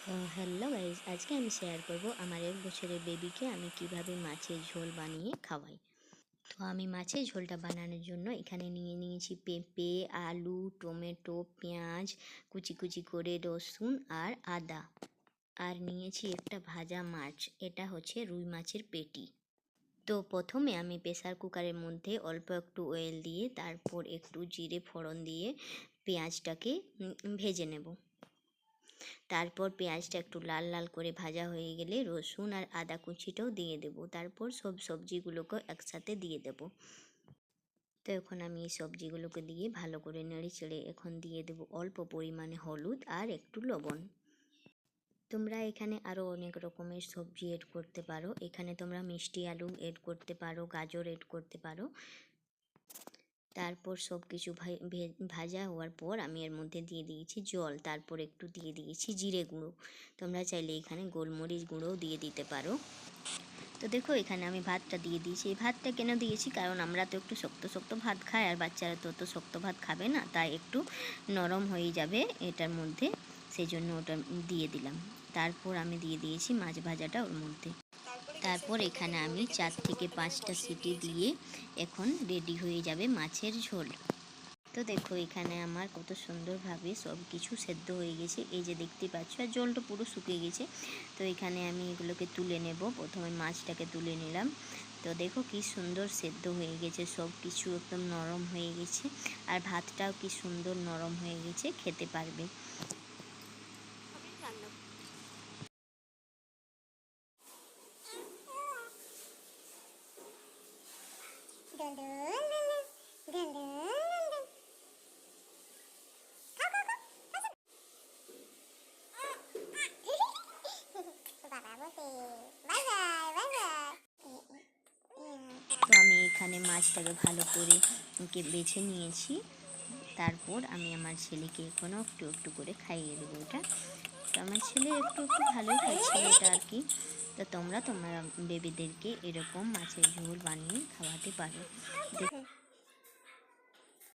Hello guys, আজকে আমি share করব আমার 1 বছরের বেবিকে আমি কিভাবে মাছের ঝোল বানিয়ে খাওয়াই। তো আমি মাছের ঝোলটা বানানোর জন্য এখানে নিয়ে নিয়েছি পেঁপে, আলু, টমেটো, পেঁয়াজ, কুচি কুচি করে রসুন আর আদা। আর নিয়েছি একটা ভাজা মাছ, এটা হচ্ছে রুই মাছের পেটি। তো প্রথমে আমি প্রেসার কুকারের মধ্যে অল্প একটু অয়েল দিয়ে তারপর একটু জিরে ফোড়ন দিয়ে পেঁয়াজটাকে ভেজে নেব। তারপর পেঁয়াজটা একটু লাল লাল করে ভাজা হয়ে গেলে রসুন আর আদা কুচিটাও দিয়ে দেব। তারপর সব সবজিগুলোকে একসাথে দিয়ে দেব। তো এখন আমি এই সবজিগুলোকে দিয়ে ভালো করে নেড়ে চেড়ে এখন দিয়ে দেব অল্প পরিমাণে হলুদ আর একটু লবণ। তোমরা এখানে আরও অনেক রকমের সবজি এড করতে পারো। এখানে তোমরা মিষ্টি আলু এড করতে পারো, গাজর এড করতে পারো। তারপর সব কিছু ভাজা হওয়ার পর আমি এর মধ্যে দিয়ে দিয়েছি জল, তারপর একটু দিয়ে দিয়েছি জিরে গুঁড়ো। তোমরা চাইলে এখানে গোলমরিচ গুঁড়োও দিয়ে দিতে পারো। তো দেখো এখানে আমি ভাতটা দিয়ে দিয়েছি। এই ভাতটা কেন দিয়েছি, কারণ আমরা তো একটু শক্ত শক্ত ভাত খাই আর বাচ্চারা তো শক্ত ভাত খাবে না, তাই একটু নরম হয়ে যাবে এটার মধ্যে, সেই জন্য ওটা দিয়ে দিলাম। তারপর আমি দিয়ে দিয়েছি মাছ ভাজাটা ওর মধ্যে। তারপর এখানে আমি 4 থেকে 5টা সিটি দিয়ে এখন রেডি হয়ে যাবে মাছের ঝোল। তো দেখো এখানে আমার কত সুন্দরভাবে সব কিছু সেদ্ধ হয়ে গেছে, এই যে দেখতে পাচ্ছ, আর জলটা পুরো শুকিয়ে গেছে। তো এখানে আমি এগুলোকে তুলে নেব। প্রথমে মাছটাকে তুলে নিলাম। তো দেখো কি সুন্দর সেদ্ধ হয়ে গেছে, সব কিছু একদম নরম হয়ে গেছে, আর ভাতটাও কি সুন্দর নরম হয়ে গেছে, খেতে পারবে। তো আমি এখানে মাছটাকে ভালো করে বেছে নিয়েছি। তারপর আমি আমার ছেলেকে এখনও একটু একটু করে খাইয়ে দেবো এটা। তো আমার ছেলে একটু একটু ভালোই খাচ্ছিল এটা আর কি। তো তোমরা তোমার বেবিদেরকে এরকম মাছের ঝোল বানিয়ে খাওয়াতে পারো।